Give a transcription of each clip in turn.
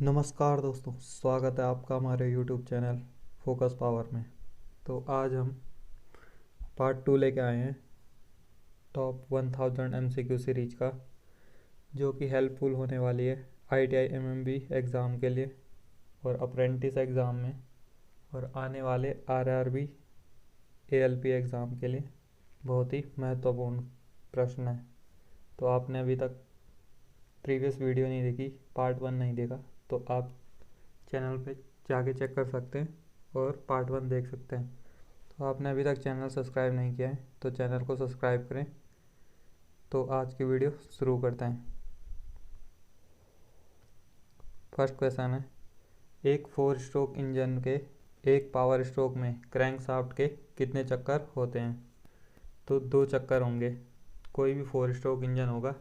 नमस्कार दोस्तों, स्वागत है आपका हमारे YouTube चैनल फोकस पावर में। तो आज हम पार्ट 2 लेके आए हैं टॉप 1000 MCQ सीरीज का, जो कि हेल्पफुल होने वाली है ITI MMB एग्ज़ाम के लिए और अप्रेंटिस एग्ज़ाम में और आने वाले RRB ALP एग्ज़ाम के लिए बहुत ही महत्वपूर्ण प्रश्न है। तो आपने अभी तक प्रीवियस वीडियो नहीं देखी, पार्ट 1 नहीं देखा, तो आप चैनल पे जाके चेक कर सकते हैं और पार्ट 1 देख सकते हैं। तो आपने अभी तक चैनल सब्सक्राइब नहीं किया है तो चैनल को सब्सक्राइब करें। तो आज की वीडियो शुरू करते हैं। फर्स्ट क्वेश्चन है, एक 4 स्ट्रोक इंजन के एक पावर स्ट्रोक में क्रैंकशाफ्ट के कितने चक्कर होते हैं? तो 2 चक्कर होंगे। कोई भी 4 स्ट्रोक इंजन होगा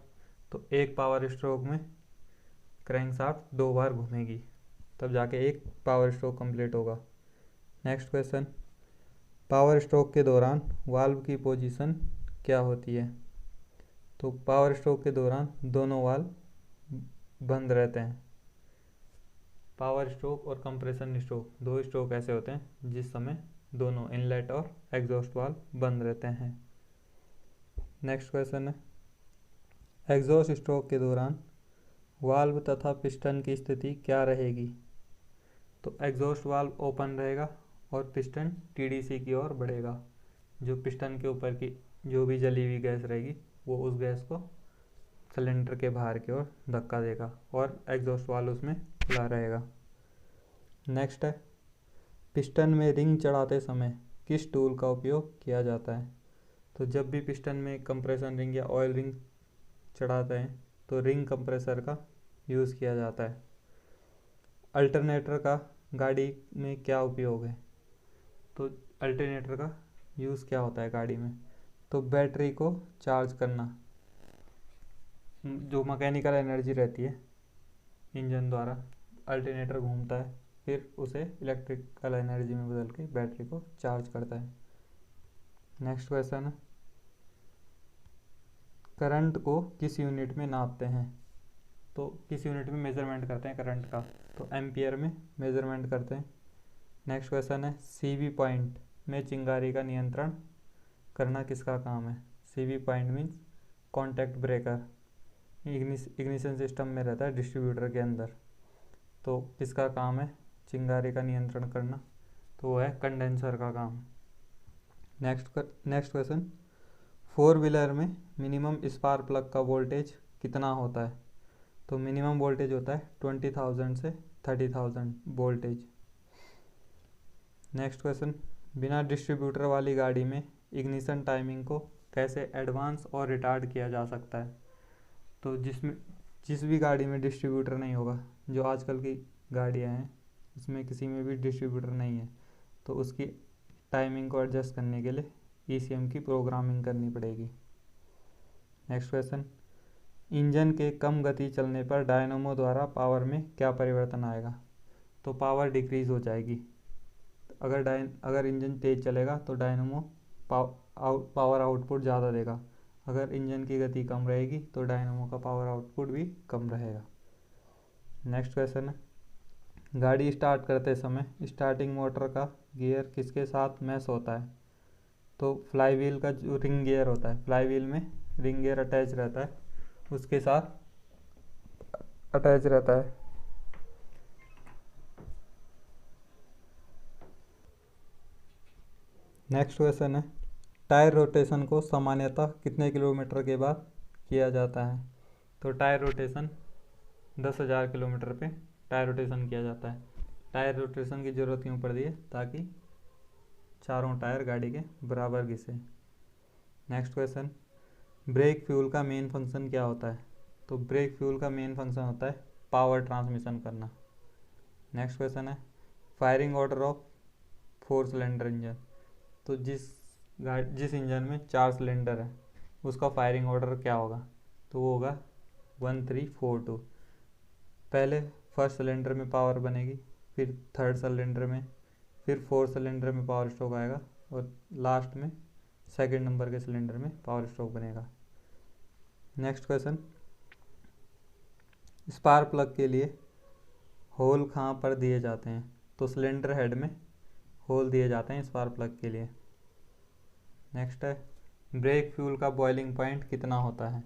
तो एक पावर स्ट्रोक में क्रैंकशाफ्ट 2 बार घूमेगी, तब जाके एक पावर स्ट्रोक कंप्लीट होगा। नेक्स्ट क्वेश्चन, पावर स्ट्रोक के दौरान वाल्व की पोजीशन क्या होती है? तो पावर स्ट्रोक के दौरान दोनों वाल्व बंद रहते हैं। पावर स्ट्रोक और कंप्रेशन स्ट्रोक, 2 स्ट्रोक ऐसे होते हैं जिस समय दोनों इनलेट और एग्जॉस्ट वाल्व बंद रहते हैं। नेक्स्ट क्वेश्चन है, एग्जॉस्ट स्ट्रोक के दौरान वाल्व तथा पिस्टन की स्थिति क्या रहेगी? तो एग्जॉस्ट वाल्व ओपन रहेगा और पिस्टन TDC की ओर बढ़ेगा। जो पिस्टन के ऊपर की जो भी जली हुई गैस रहेगी वो उस गैस को सिलेंडर के बाहर की ओर धक्का देगा और एग्जॉस्ट वाल्व उसमें खुला रहेगा। नेक्स्ट है, पिस्टन में रिंग चढ़ाते समय किस टूल का उपयोग किया जाता है? तो जब भी पिस्टन में कंप्रेशन रिंग या ऑयल रिंग चढ़ाते हैं तो रिंग कंप्रेसर का यूज़ किया जाता है। अल्टरनेटर का गाड़ी में क्या उपयोग है? तो अल्टरनेटर का यूज़ क्या होता है गाड़ी में? तो बैटरी को चार्ज करना। जो मैकेनिकल एनर्जी रहती है इंजन द्वारा, अल्टरनेटर घूमता है, फिर उसे इलेक्ट्रिकल एनर्जी में बदल के बैटरी को चार्ज करता है। नेक्स्ट क्वेश्चन है, करंट को किस यूनिट में नापते हैं? तो किस यूनिट में मेजरमेंट करते हैं करंट का? तो एम्पियर में मेजरमेंट करते हैं। नेक्स्ट क्वेश्चन है, CV पॉइंट में चिंगारी का नियंत्रण करना किसका काम है? CV point means contact breaker, ignition system में रहता है डिस्ट्रीब्यूटर के अंदर। तो किसका काम है चिंगारी का नियंत्रण करना? तो वो है कंडेंसर का काम। नेक्स्ट क्वेश्चन, 4 व्हीलर में मिनिमम स्पार्क प्लग का वोल्टेज कितना होता है? तो मिनिमम वोल्टेज होता है 20,000 से 30,000 वोल्टेज। नेक्स्ट क्वेश्चन, बिना डिस्ट्रीब्यूटर वाली गाड़ी में इग्निशन टाइमिंग को कैसे एडवांस और रिटार्ड किया जा सकता है? तो जिस भी गाड़ी में डिस्ट्रीब्यूटर नहीं होगा, जो आजकल की गाड़ियाँ हैं उसमें किसी में भी डिस्ट्रीब्यूटर नहीं है, तो उसकी टाइमिंग को एडजस्ट करने के लिए ECM की प्रोग्रामिंग करनी पड़ेगी। नेक्स्ट क्वेश्चन, इंजन के कम गति चलने पर डायनामो द्वारा पावर में क्या परिवर्तन आएगा? तो पावर डिक्रीज हो जाएगी। अगर इंजन तेज़ चलेगा तो डायनामो पावर आउटपुट ज़्यादा देगा। अगर इंजन की गति कम रहेगी तो डायनामो का पावर आउटपुट भी कम रहेगा। नेक्स्ट क्वेश्चन है, गाड़ी स्टार्ट करते समय स्टार्टिंग मोटर का गियर किसके साथ मैच होता है? तो फ्लाई व्हील का जो रिंग गियर होता है, फ्लाई व्हील में रिंग गियर अटैच रहता है, उसके साथ अटैच रहता है। नेक्स्ट क्वेश्चन है, टायर रोटेशन को सामान्यतः कितने किलोमीटर के बाद किया जाता है? तो टायर रोटेशन 10,000 किलोमीटर पे टायर रोटेशन किया जाता है। टायर रोटेशन की ज़रूरत क्यों पड़ती है? ताकि चारों टायर गाड़ी के बराबर घिसे। नेक्स्ट क्वेश्चन, ब्रेक फ्यूल का मेन फंक्शन क्या होता है? तो ब्रेक फ्यूल का मेन फंक्शन होता है पावर ट्रांसमिशन करना। नेक्स्ट क्वेश्चन है, firing order of 4 cylinder engine. तो जिस इंजन में 4 सिलेंडर है उसका फायरिंग ऑर्डर क्या होगा? तो वो होगा 1 3 4 2। पहले फर्स्ट सिलेंडर में पावर बनेगी, फिर थर्ड सिलेंडर में, फिर फोर्थ सिलेंडर में पावर स्ट्रोक आएगा और लास्ट में सेकंड नंबर के सिलेंडर में पावर स्ट्रोक बनेगा। नेक्स्ट क्वेश्चन, स्पार्क प्लग के लिए होल कहाँ पर दिए जाते हैं? तो सिलेंडर हेड में होल दिए जाते हैं स्पार्क प्लग के लिए। नेक्स्ट है, ब्रेक फ्यूल का बॉइलिंग पॉइंट कितना होता है?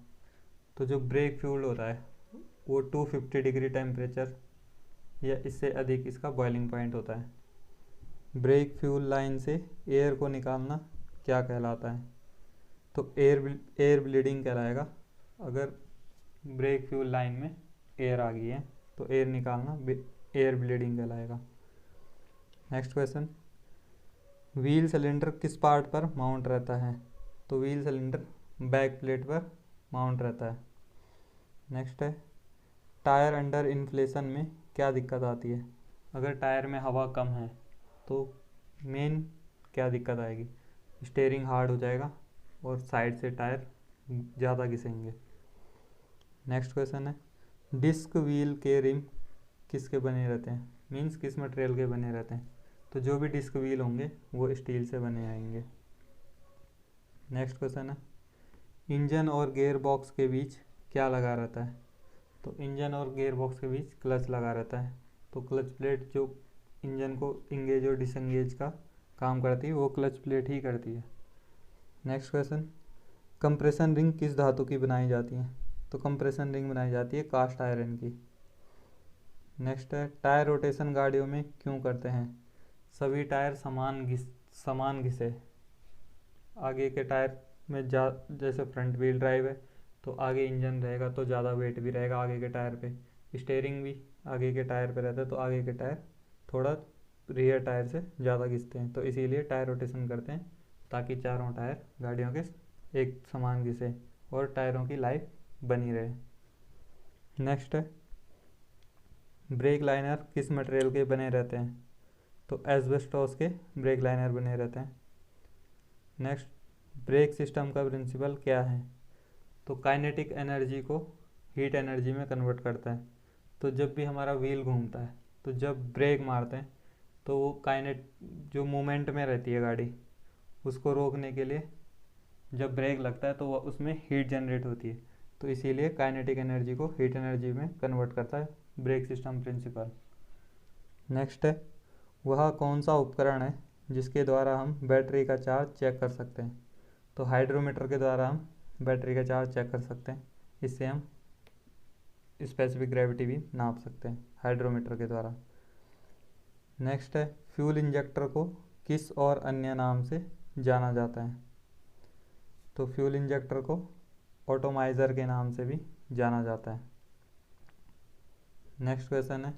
तो जो ब्रेक फ्यूल होता है वो 250 डिग्री टेम्परेचर या इससे अधिक इसका बॉइलिंग पॉइंट होता है। ब्रेक फ्यूल लाइन से एयर को निकालना क्या कहलाता है? तो एयर ब्लीडिंग कहलाएगा। अगर ब्रेक फ्यूल लाइन में एयर आ गई है तो एयर निकालना एयर ब्लीडिंग कहलाएगा। नेक्स्ट क्वेश्चन, व्हील सिलेंडर किस पार्ट पर माउंट रहता है? तो व्हील सिलेंडर बैक प्लेट पर माउंट रहता है। नेक्स्ट है, टायर अंडर इन्फ्लेशन में क्या दिक्कत आती है? अगर टायर में हवा कम है तो मेन क्या दिक्कत आएगी? स्टीयरिंग हार्ड हो जाएगा और साइड से टायर ज़्यादा घिसेंगे। नेक्स्ट क्वेश्चन है, डिस्क व्हील के रिम किसके बने रहते हैं? मीन्स किस मटेरियल के बने रहते हैं? तो जो भी डिस्क व्हील होंगे वो स्टील से बने आएंगे। नेक्स्ट क्वेश्चन है, इंजन और गियर बॉक्स के बीच क्या लगा रहता है? तो इंजन और गियर बॉक्स के बीच क्लच लगा रहता है। तो क्लच प्लेट जो इंजन को इंगेज और डिसंगेज का काम करती है वो क्लच प्लेट ही करती है। नेक्स्ट क्वेश्चन, कंप्रेशन रिंग किस धातु की बनाई जाती है? तो कंप्रेशन रिंग बनाई जाती है कास्ट आयरन की। नेक्स्ट है, टायर रोटेशन गाड़ियों में क्यों करते हैं? सभी टायर समान घिसे। आगे के टायर में जैसे फ्रंट व्हील ड्राइव है तो आगे इंजन रहेगा तो ज़्यादा वेट भी रहेगा आगे के टायर पे। स्टीयरिंग भी आगे के टायर पे रहता है तो आगे के टायर थोड़ा रियर टायर से ज़्यादा घिसते हैं। तो इसीलिए टायर रोटेशन करते हैं ताकि चारों टायर गाड़ियों के एक समान घिसे और टायरों की लाइफ बनी रहे। नेक्स्ट है, ब्रेक लाइनर किस मटेरियल के बने रहते हैं? तो एस्बेस्टॉस के ब्रेक लाइनर बने रहते हैं। नेक्स्ट, ब्रेक सिस्टम का प्रिंसिपल क्या है? तो काइनेटिक एनर्जी को हीट एनर्जी में कन्वर्ट करता है। तो जब भी हमारा व्हील घूमता है तो जब ब्रेक मारते हैं तो वो जो मूवमेंट में रहती है गाड़ी उसको रोकने के लिए जब ब्रेक लगता है तो वो उसमें हीट जनरेट होती है। तो इसीलिए काइनेटिक एनर्जी को हीट एनर्जी में कन्वर्ट करता है ब्रेक सिस्टम प्रिंसिपल। नेक्स्ट है, वह कौन सा उपकरण है जिसके द्वारा हम बैटरी का चार्ज चेक कर सकते हैं? तो हाइड्रोमीटर के द्वारा हम बैटरी का चार्ज चेक कर सकते हैं। इससे हम स्पेसिफिक ग्रेविटी भी नाप सकते हैं हाइड्रोमीटर के द्वारा। नेक्स्ट है, फ्यूल इंजेक्टर को किस और अन्य नाम से जाना जाता है? तो फ्यूल इंजेक्टर को ऑटोमाइज़र के नाम से भी जाना जाता है। नेक्स्ट क्वेश्चन है,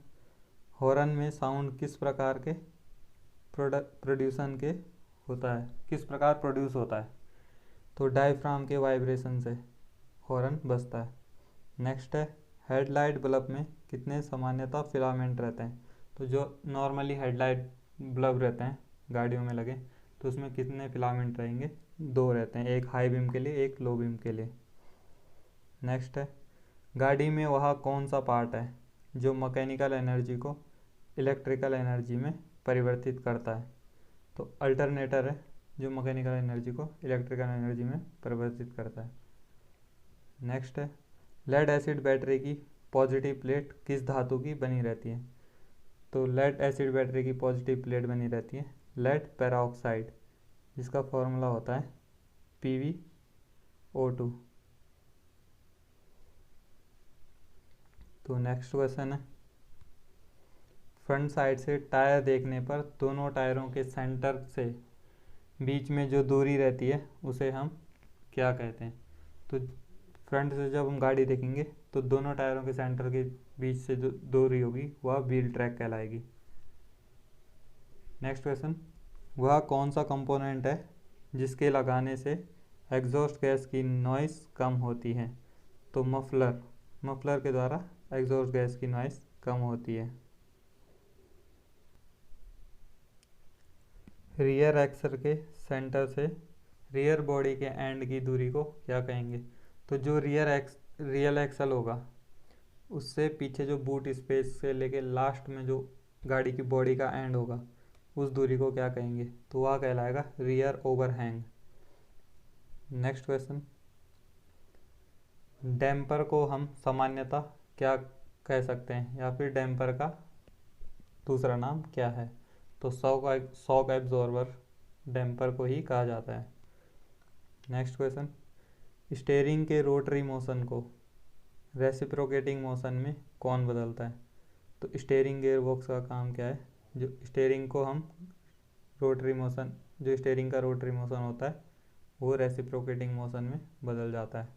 हॉर्न में साउंड किस प्रकार के प्रोड्यूसन के होता है? किस प्रकार प्रोड्यूस होता है? तो डायफ्राम के वाइब्रेशन से हॉर्न बजता है। नेक्स्ट है, हेडलाइट बल्ब में कितने सामान्यतः फिलामेंट रहते हैं? तो जो नॉर्मली हेडलाइट बल्ब रहते हैं गाड़ियों में लगे तो उसमें कितने फिलामेंट रहेंगे? 2 रहते हैं, एक हाई बीम के लिए एक लो बीम के लिए। नेक्स्ट है, गाड़ी में वह कौन सा पार्ट है जो मैकेनिकल एनर्जी को इलेक्ट्रिकल एनर्जी में परिवर्तित करता है? तो अल्टरनेटर है जो मैकेनिकल एनर्जी को इलेक्ट्रिकल एनर्जी में परिवर्तित करता है। नेक्स्ट है, लेड एसिड बैटरी की पॉजिटिव प्लेट किस धातु की बनी रहती है? तो लेड एसिड बैटरी की पॉजिटिव प्लेट बनी रहती है लेड पेरोक्साइड, जिसका फॉर्मूला होता है PbO2। तो नेक्स्ट क्वेश्चन है, फ्रंट साइड से टायर देखने पर दोनों टायरों के सेंटर से बीच में जो दूरी रहती है उसे हम क्या कहते हैं? तो फ्रंट से जब हम गाड़ी देखेंगे तो दोनों टायरों के सेंटर के बीच से जो दूरी होगी वह व्हील ट्रैक कहलाएगी। नेक्स्ट क्वेश्चन, वह कौन सा कंपोनेंट है जिसके लगाने से एग्जॉस्ट गैस की नॉइस कम होती है? तो मफलर के द्वारा एग्जॉस्ट गैस की नॉइस कम होती है। रियर एक्सल के सेंटर से रियर बॉडी के एंड की दूरी को क्या कहेंगे? तो जो रियर एक्सल होगा उससे पीछे जो बूट स्पेस से लेके लास्ट में जो गाड़ी की बॉडी का एंड होगा उस दूरी को क्या कहेंगे? तो वह कहलाएगा rear overhang. Next question, damper को हम सामान्यतः क्या कह सकते हैं या फिर डैम्पर का दूसरा नाम क्या है? तो शॉक एब्जॉर्बर डैम्पर को ही कहा जाता है। नेक्स्ट क्वेश्चन, स्टीयरिंग के रोटरी मोशन को रेसिप्रोकेटिंग मोशन में कौन बदलता है? तो स्टीयरिंग गियर बॉक्स का काम क्या है? जो स्टीयरिंग को हम रोटरी मोशन, जो स्टीयरिंग का रोटरी मोशन होता है वो रेसिप्रोकेटिंग मोशन में बदल जाता है।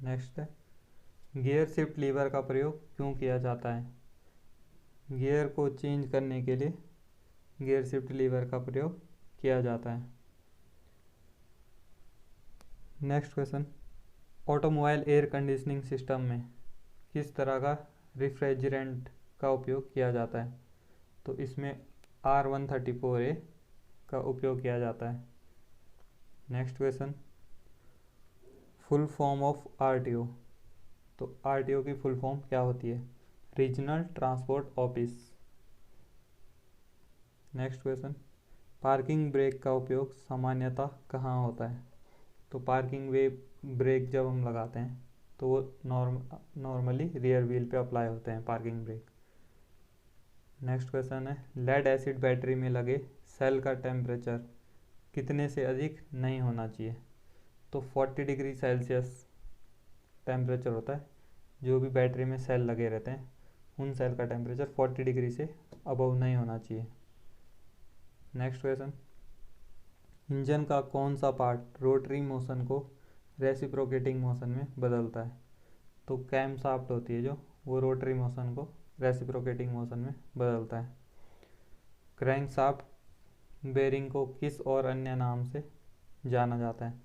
नेक्स्ट है, गियर शिफ्ट लीवर का प्रयोग क्यों किया जाता है? गियर को चेंज करने के लिए गियर शिफ्ट लीवर का प्रयोग किया जाता है। Next question, automobile air conditioning system में किस तरह का रिफ्रिजरेंट का उपयोग किया जाता है? तो इसमें R134A का उपयोग किया जाता है। Next question, full form of RTO। तो RTO की फुल फॉर्म क्या होती है? Regional transport office. Next question, parking brake का उपयोग सामान्यतः कहाँ होता है? तो पार्किंग ब्रेक जब हम लगाते हैं तो वो नॉर्मली रियर व्हील पे अप्लाई होते हैं पार्किंग ब्रेक। नेक्स्ट क्वेश्चन है, लेड एसिड बैटरी में लगे सेल का टेम्परेचर कितने से अधिक नहीं होना चाहिए? तो 40 डिग्री सेल्सियस टेम्परेचर होता है। जो भी बैटरी में सेल लगे रहते हैं उन सेल का टेम्परेचर 40 डिग्री से अबव नहीं होना चाहिए। नेक्स्ट क्वेश्चन, इंजन का कौन सा पार्ट रोटरी मोशन को रेसिप्रोकेटिंग मोशन में बदलता है? तो कैम शाफ्ट होती है जो, वो रोटरी मोशन को रेसिप्रोकेटिंग मोशन में बदलता है। क्रैंक शाफ्ट बेरिंग को किस और अन्य नाम से जाना जाता है?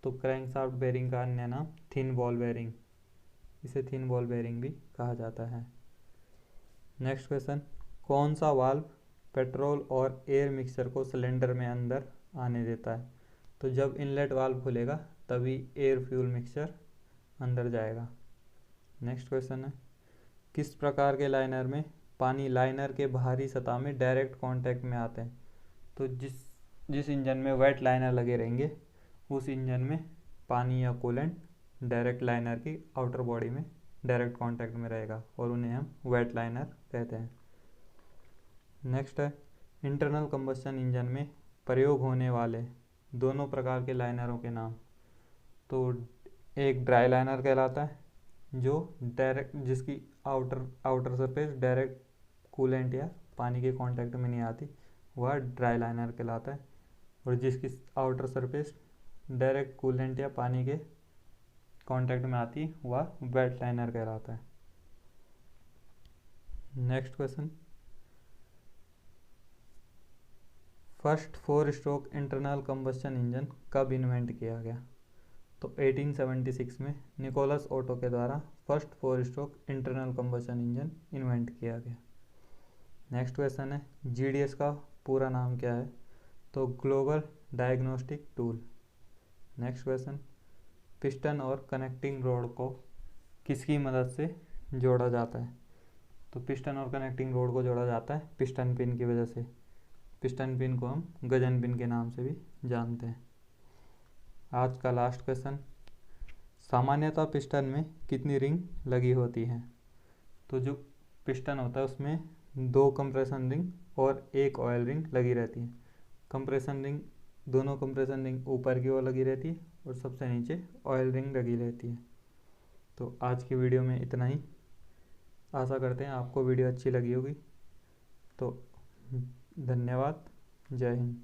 तो क्रैंक शाफ्ट बेरिंग का अन्य नाम थिन बॉल बेरिंग, इसे थिन बॉल बेरिंग भी कहा जाता है। नेक्स्ट क्वेश्चन, कौन सा वाल्व पेट्रोल और एयर मिक्सचर को सिलेंडर में अंदर आने देता है? तो जब इनलेट वाल्व खुलेगा तभी एयर फ्यूल मिक्सचर अंदर जाएगा। नेक्स्ट क्वेश्चन है, किस प्रकार के लाइनर में पानी लाइनर के बाहरी सतह में डायरेक्ट कांटेक्ट में आते हैं? तो जिस इंजन में वेट लाइनर लगे रहेंगे उस इंजन में पानी या कूलेंट डायरेक्ट लाइनर की आउटर बॉडी में डायरेक्ट कांटेक्ट में रहेगा और उन्हें हम वेट लाइनर कहते हैं। नेक्स्ट है, इंटरनल कंबस्शन इंजन में प्रयोग होने वाले दोनों प्रकार के लाइनरों के नाम। तो एक ड्राई लाइनर कहलाता है जो डायरेक्ट, जिसकी आउटर सरफेस डायरेक्ट कूलेंट या पानी के कांटेक्ट में नहीं आती, वह ड्राई लाइनर कहलाता है। और जिसकी आउटर सरफेस डायरेक्ट कूलेंट या पानी के कांटेक्ट में आती वह वेट लाइनर कहलाता है। Next question, first 4 stroke internal combustion engine कब इन्वेंट किया गया? तो 1876 में निकोलस ओटो के द्वारा first 4 stroke internal combustion engine invent किया गया। नेक्स्ट क्वेश्चन है, GDS का पूरा नाम क्या है? तो global diagnostic tool. Next question, piston और कनेक्टिंग रोड को किसकी मदद से जोड़ा जाता है? तो पिस्टन और कनेक्टिंग रोड को जोड़ा जाता है पिस्टन पिन की वजह से। पिस्टन पिन को हम गजन पिन के नाम से भी जानते हैं। आज का लास्ट क्वेश्चन, सामान्यतः पिस्टन में कितनी रिंग लगी होती हैं? तो जो पिस्टन होता है उसमें 2 कंप्रेशन रिंग और 1 ऑयल रिंग लगी रहती है। कंप्रेशन रिंग, दोनों कंप्रेशन रिंग ऊपर की ओर लगी रहती है और सबसे नीचे ऑयल रिंग लगी रहती है। तो आज की वीडियो में इतना ही। आशा करते हैं आपको वीडियो अच्छी लगी होगी। तो धन्यवाद। जय हिंद।